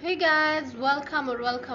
Hey guys, welcome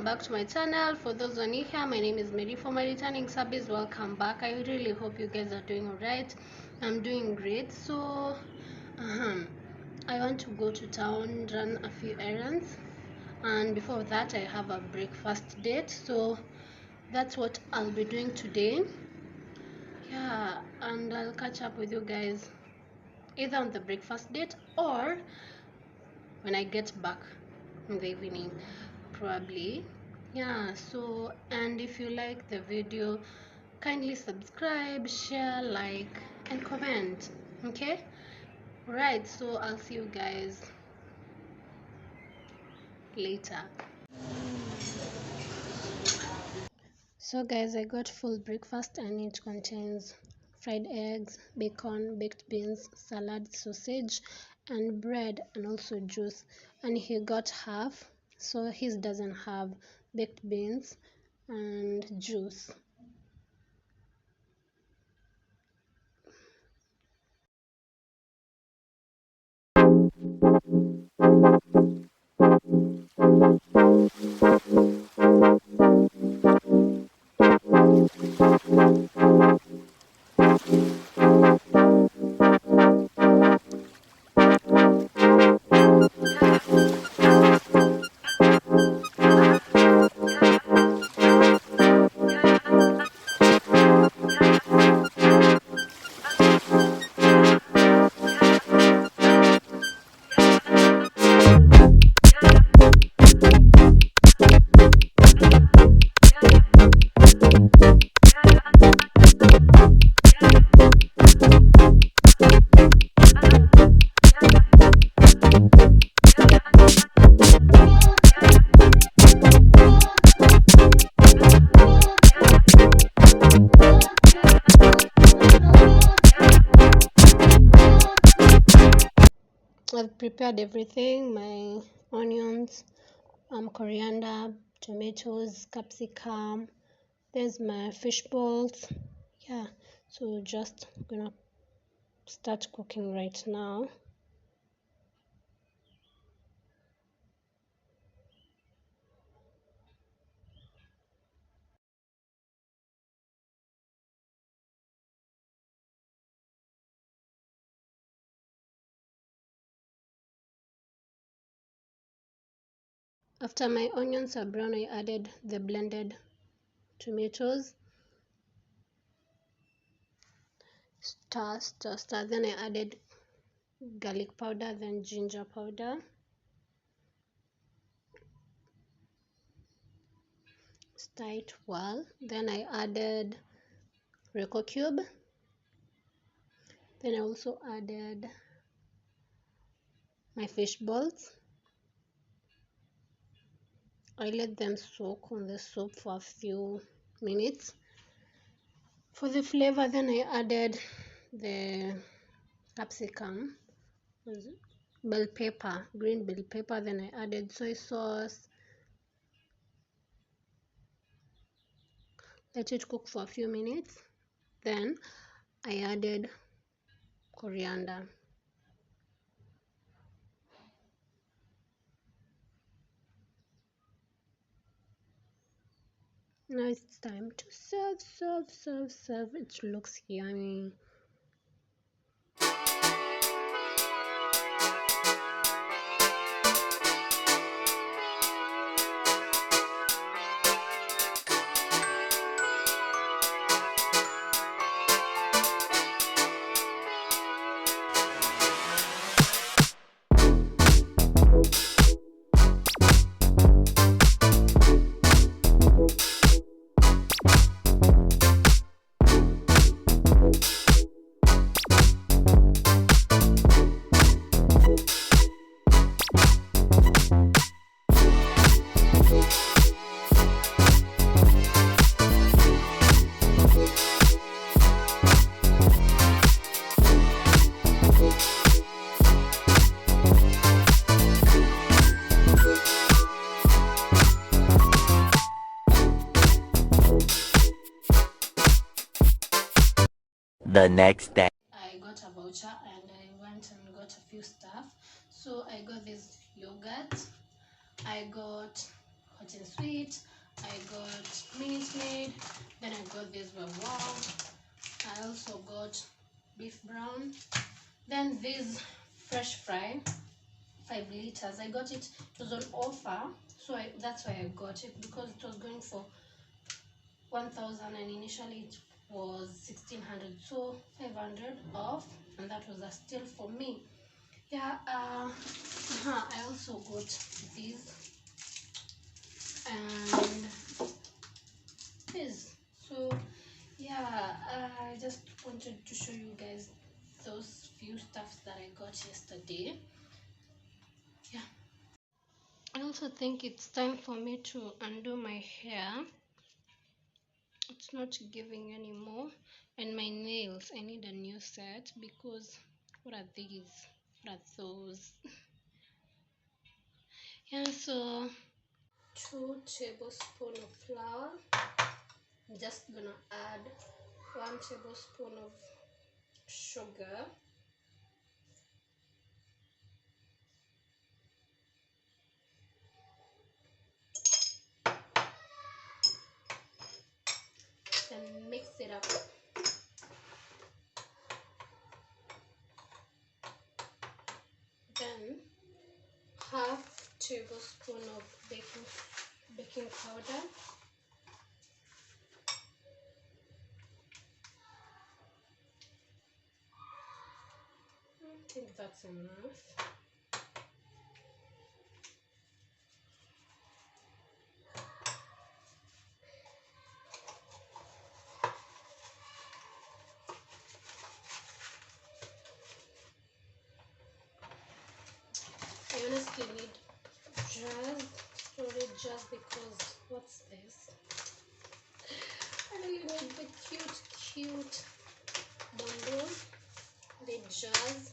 back to my channel. For those who are new here, my name is Mary. For my returning subbies, welcome back. I really hope you guys are doing alright. I'm doing great. So I want to go to town, run a few errands, and before that I have a breakfast date. So that's what I'll be doing today. Yeah, and I'll catch up with you guys either on the breakfast date or when I get back in the evening, probably. Yeah, so and if you like the video, kindly subscribe, share, like, and comment. Okay, right, so I'll see you guys later. So guys, I got full breakfast and it contains fried eggs, bacon, baked beans, salad, sausage, and bread, and also juice. And he got half, so his doesn't have baked beans and juice. I've prepared everything, my onions, coriander, tomatoes, capsicum. There's my fish balls. Yeah, so just gonna start cooking right now. After my onions are brown, I added the blended tomatoes. Stir. Then I added garlic powder, then ginger powder. Stir it well. Then I added Rococo cube. Then I also added my fish balls. I let them soak on the soup for a few minutes. For the flavor, then I added the capsicum, bell pepper, green bell pepper. Then I added soy sauce. Let it cook for a few minutes. Then I added coriander. Now it's time to serve. It looks yummy. The next day. I got a voucher and I went and got a few stuff. So I got this yogurt, I got hot and sweet, I got minute maid, then I got this wow. I also got beef brown, then this fresh fry 5 liters. I got it, it was on offer, so that's why I got it, because it was going for 1,000 and initially it was 1,600, so 500 off, and that was a steal for me. Yeah. I also got this and this. So yeah, I just wanted to show you guys those few stuffs that I got yesterday. Yeah, I also think it's time for me to undo my hair. It's not giving anymore, and my nails, I need a new set, because what are these, what are those? Yeah, so 2 tablespoons of flour. I'm just gonna add 1 tablespoon of sugar, then mix it up. Then half tablespoon of baking powder, I think that's enough. I honestly need jars, storage jars, because what's this? I really need the cute bundle, the jars.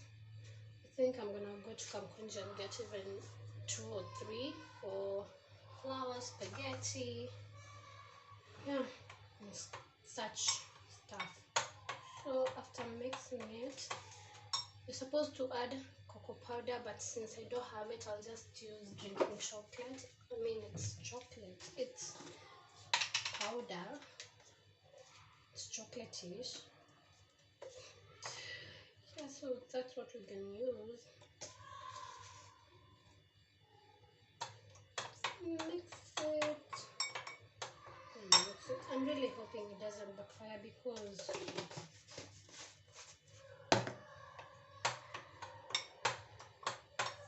I think I'm gonna go to Kamkunji and get even 2 or 3 for flour, spaghetti, yeah, and such stuff. So after mixing it, you're supposed to add cocoa powder, but since I don't have it, I'll just use drinking chocolate. I mean, it's chocolate, it's powder, it's chocolate-ish. Yeah, so that's what we can use. Mix it. I'm really hoping it doesn't backfire, because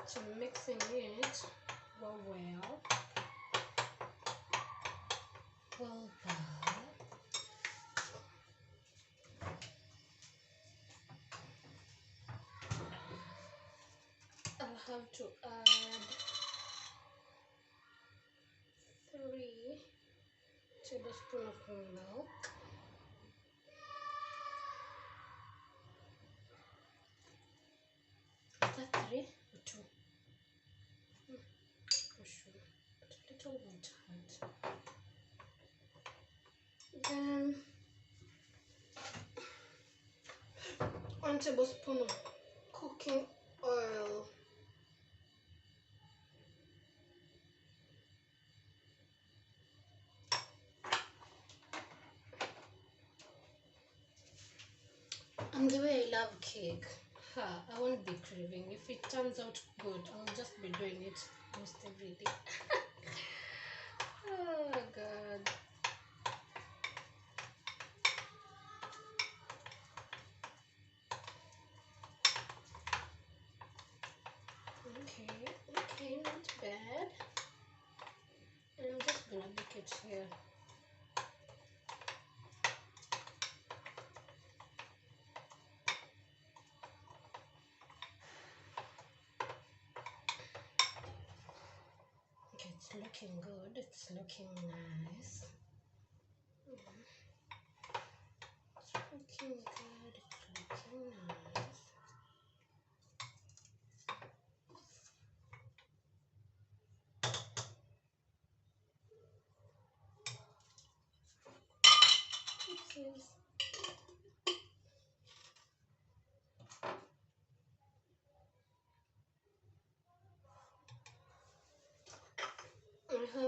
so mixing it well. I'll have to add 3 tablespoons of milk. Is that 3 or 2? Not sure, but a little bit hard. Then 1 tablespoon of cooking oil. And the way I love cake, I won't be craving. If it turns out good, I'll just be doing it most every day. Oh God. Okay, not bad. And I'm just gonna bake it here. Okay, it's looking good, it's looking nice. It's looking good, it's looking nice.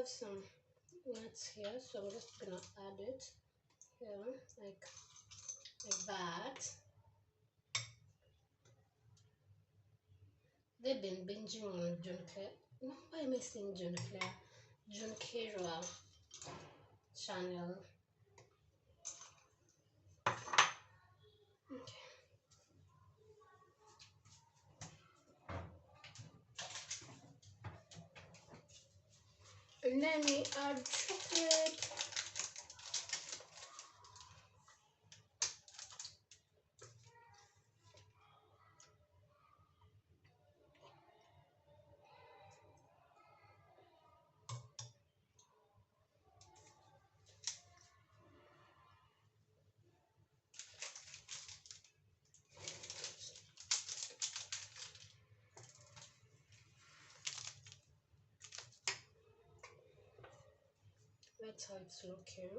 some nuts here, so I'm just gonna add it here, like that. They've been binging on John Clare. No, why am I saying John Clare? John Kira channel. Okay. And then we add chocolate. That's how it's looking.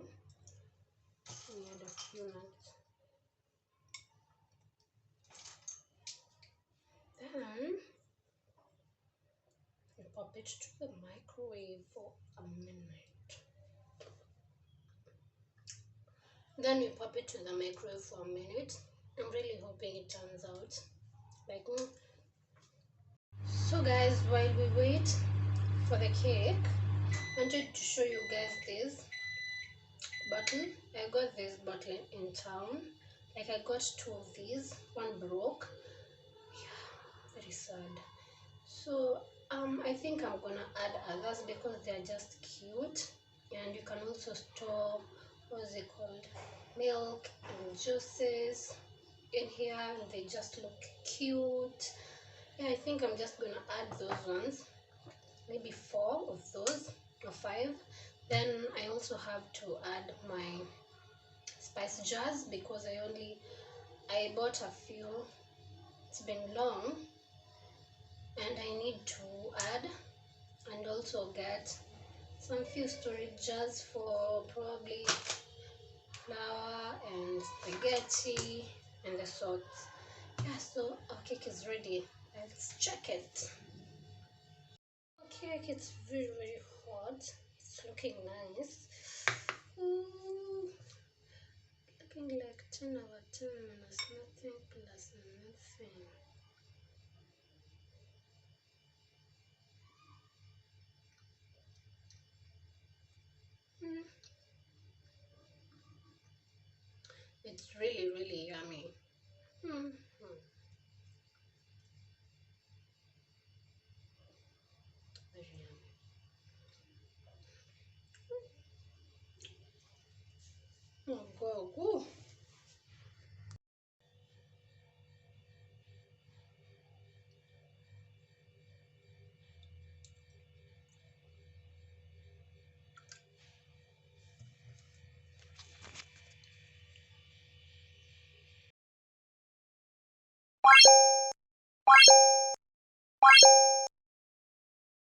We add a few nuts. Then we pop it to the microwave for a minute. Then we pop it to the microwave for a minute. I'm really hoping it turns out like So guys, while we wait for the cake, I wanted to show you guys this bottle. I got this bottle in town. Like I got two of these. One broke. Yeah, very sad. So I think I'm gonna add others because they're just cute, and you can also store, what's it called, milk and juices in here, and they just look cute. Yeah, I think I'm just gonna add those ones, maybe 4 of those or 5. Then I also have to add my spice jars because I bought a few. It's been long and I need to add and also get some few storage jars for probably flour and spaghetti and the sorts. Yeah, so our cake is ready. Let's check it. Cake, it's very hot. It's looking nice. Ooh, looking like 10 over 10 minus nothing plus nothing. It's really yummy.